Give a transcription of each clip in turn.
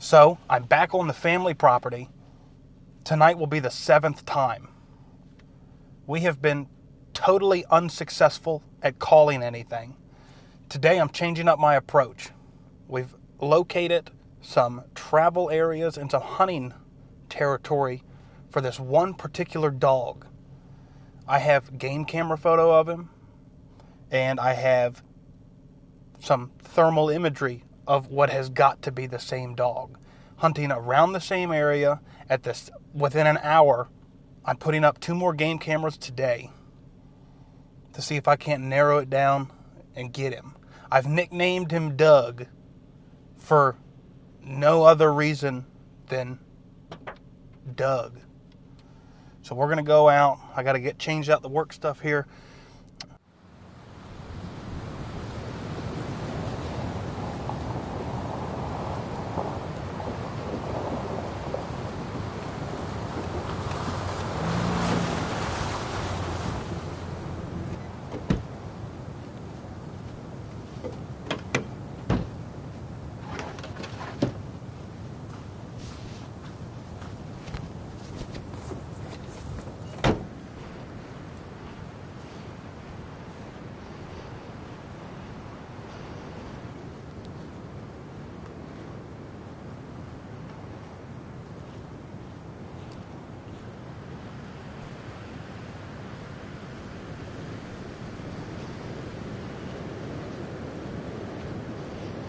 So I'm back on the family property. Tonight will be the 7th time. We have been totally unsuccessful at calling anything. Today I'm changing up my approach. We've located some travel areas and some hunting territory for this one particular dog. I have game camera photo of him, and I have some thermal imagery of what has got to be the same dog. Hunting around the same area at this within an hour. I'm putting up 2 more game cameras today to see if I can't narrow it down and get him. I've nicknamed him Doug for no other reason than Doug. So we're gonna go out. I gotta get changed out the work stuff here.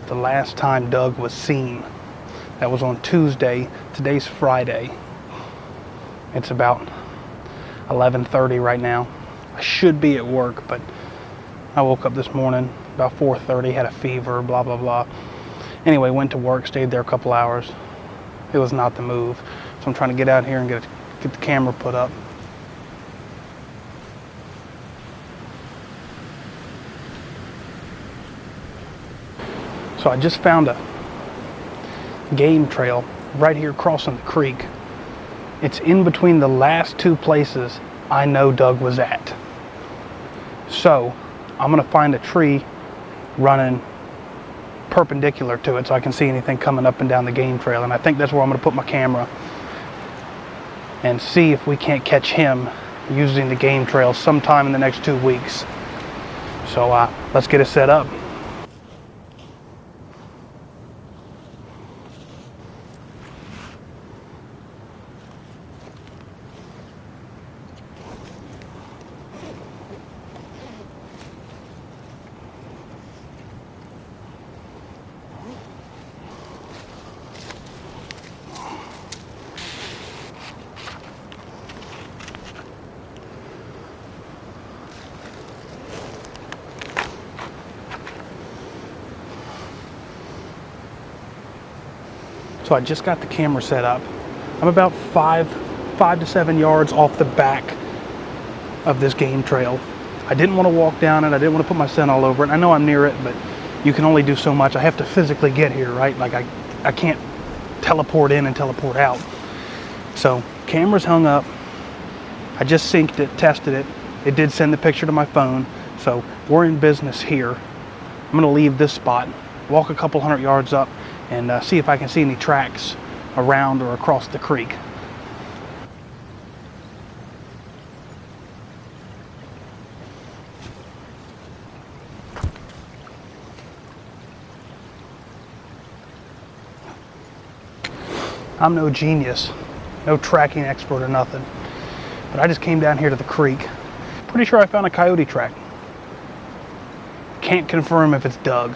The last time Doug was seen, that was on Tuesday. Today's Friday. It's about 11:30 right now. I should be at work, but I woke up this morning about 4:30, had a fever, blah, blah, blah. Anyway, went to work, stayed there a couple hours. It was not the move. So I'm trying to get out here and get the camera put up. So I just found a game trail right here crossing the creek. It's in between the last 2 places I know Doug was at. So I'm gonna find a tree running perpendicular to it so I can see anything coming up and down the game trail. And I think that's where I'm gonna put my camera and see if we can't catch him using the game trail sometime in the next 2 weeks. So let's get it set up. So I just got the camera set up. I'm about 5 to 7 yards off the back of this game trail. I didn't want to walk down it. I didn't want to put my scent all over it. I know I'm near it, but you can only do so much. I have to physically get here, right? Like I can't teleport in and teleport out. So camera's hung up. I just synced it, tested it. It did send the picture to my phone. So we're in business here. I'm gonna leave this spot, walk a couple 100 yards up, and see if I can see any tracks around or across the creek. I'm no genius, no tracking expert or nothing, but I just came down here to the creek. Pretty sure I found a coyote track. Can't confirm if it's Doug,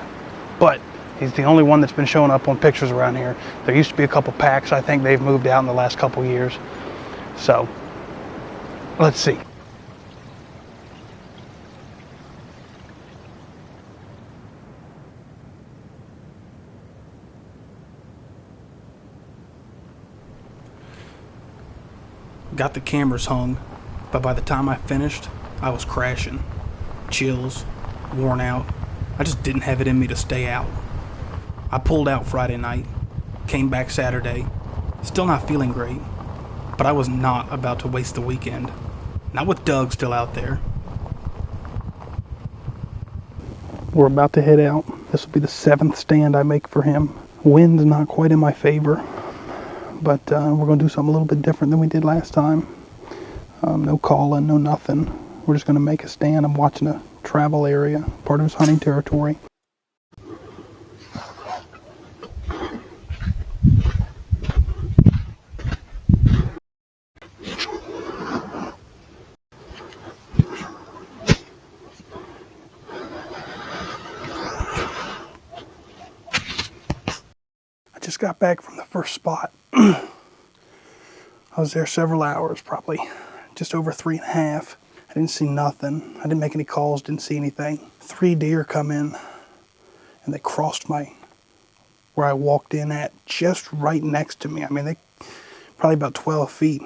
but he's the only one that's been showing up on pictures around here. There used to be a couple packs. I think they've moved out in the last couple years. So, let's see. Got the cameras hung, but by the time I finished, I was crashing. Chills, worn out. I just didn't have it in me to stay out. I pulled out Friday night, came back Saturday, still not feeling great, but I was not about to waste the weekend. Not with Doug still out there. We're about to head out. This will be the 7th stand I make for him. Wind's not quite in my favor, but we're going to do something a little bit different than we did last time. No calling, no nothing. We're just going to make a stand. I'm watching a travel area, part of his hunting territory. I just got back from the first spot. I was there several hours, probably just over 3.5. I didn't see nothing. I didn't make any calls, didn't see anything. 3 deer come in and they crossed where I walked in at, just right next to me. I mean, they probably about 12 feet.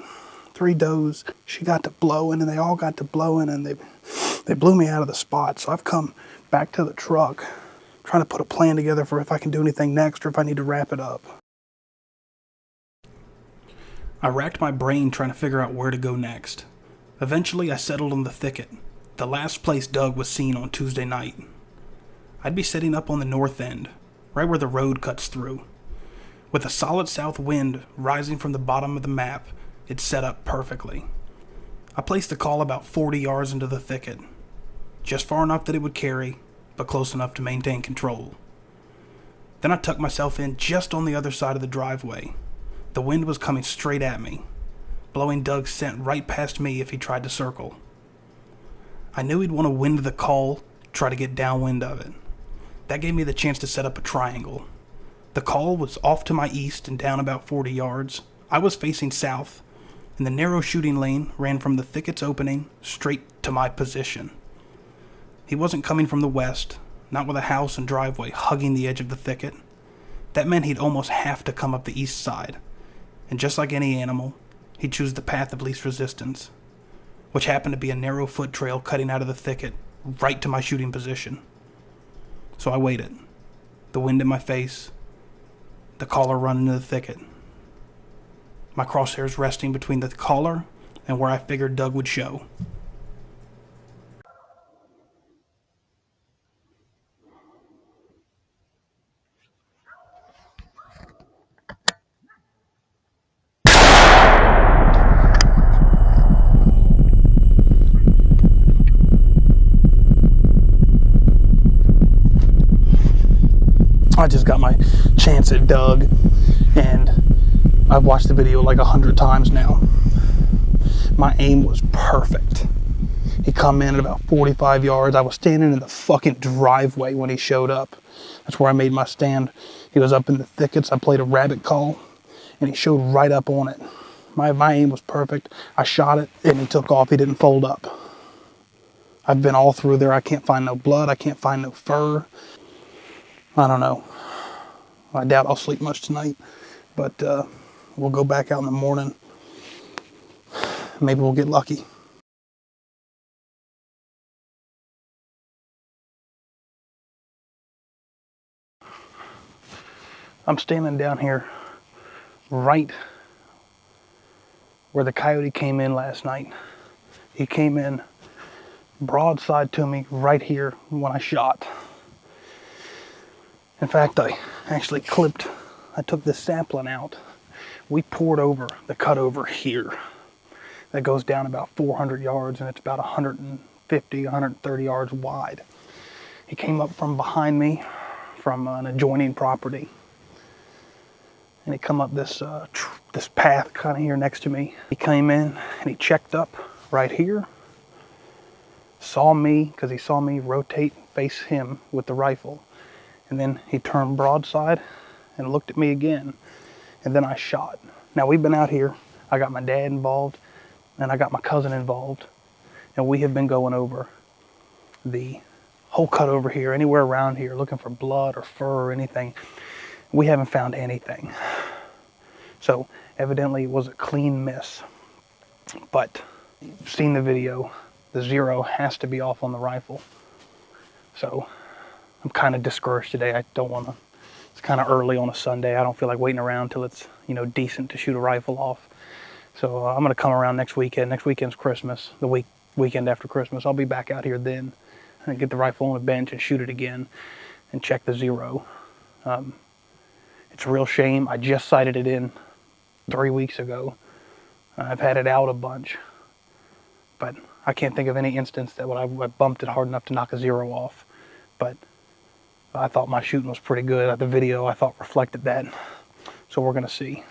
3 does. She got to blowing and they all got to blowing and they blew me out of the spot. So I've come back to the truck trying to put a plan together for if I can do anything next or if I need to wrap it up. I racked my brain trying to figure out where to go next. Eventually I settled on the thicket, the last place Doug was seen on Tuesday night. I'd be setting up on the north end, right where the road cuts through. With a solid south wind rising from the bottom of the map, it set up perfectly. I placed the call about 40 yards into the thicket, just far enough that it would carry, but close enough to maintain control. Then I tucked myself in just on the other side of the driveway. The wind was coming straight at me, blowing Doug's scent right past me if he tried to circle. I knew he'd want to wind the call, try to get downwind of it. That gave me the chance to set up a triangle. The call was off to my east and down about 40 yards. I was facing south, and the narrow shooting lane ran from the thicket's opening straight to my position. He wasn't coming from the west, not with a house and driveway hugging the edge of the thicket. That meant he'd almost have to come up the east side, and just like any animal, he'd choose the path of least resistance, which happened to be a narrow foot trail cutting out of the thicket right to my shooting position. So I waited, the wind in my face, the caller running into the thicket. My crosshairs resting between the caller and where I figured Doug would show. I just got my chance at Doug, and I've watched the video like 100 times now. My aim was perfect. He come in at about 45 yards. I was standing in the fucking driveway when he showed up. That's where I made my stand. He was up in the thickets. I played a rabbit call, and he showed right up on it. My aim was perfect. I shot it, and he took off. He didn't fold up. I've been all through there. I can't find no blood. I can't find no fur. I don't know. I doubt I'll sleep much tonight, but we'll go back out in the morning. Maybe we'll get lucky. I'm standing down here right where the coyote came in last night. He came in broadside to me right here when I shot. In fact, I actually I took this sapling out. We poured over the cut over here. That goes down about 400 yards and it's about 150, 130 yards wide. He came up from behind me from an adjoining property. And he come up this path kind of here next to me. He came in and he checked up right here. Saw me, because he saw me rotate, face him with the rifle. And then he turned broadside and looked at me again. And then I shot. Now we've been out here. I got my dad involved and I got my cousin involved. And we have been going over the whole cut over here, anywhere around here, looking for blood or fur or anything. We haven't found anything. So evidently it was a clean miss. But you've seen the video. The zero has to be off on the rifle. So I'm kind of discouraged today. I don't want to. It's kind of early on a Sunday. I don't feel like waiting around till it's, decent to shoot a rifle off. So I'm going to come around next weekend. Next weekend's Christmas. The weekend after Christmas. I'll be back out here then and get the rifle on a bench and shoot it again and check the zero. It It's a real shame. I just sighted it in 3 weeks ago. I've had it out a bunch, but I can't think of any instance that I bumped it hard enough to knock a 0 off. But I thought my shooting was pretty good. The video, I thought, reflected that. So we're going to see.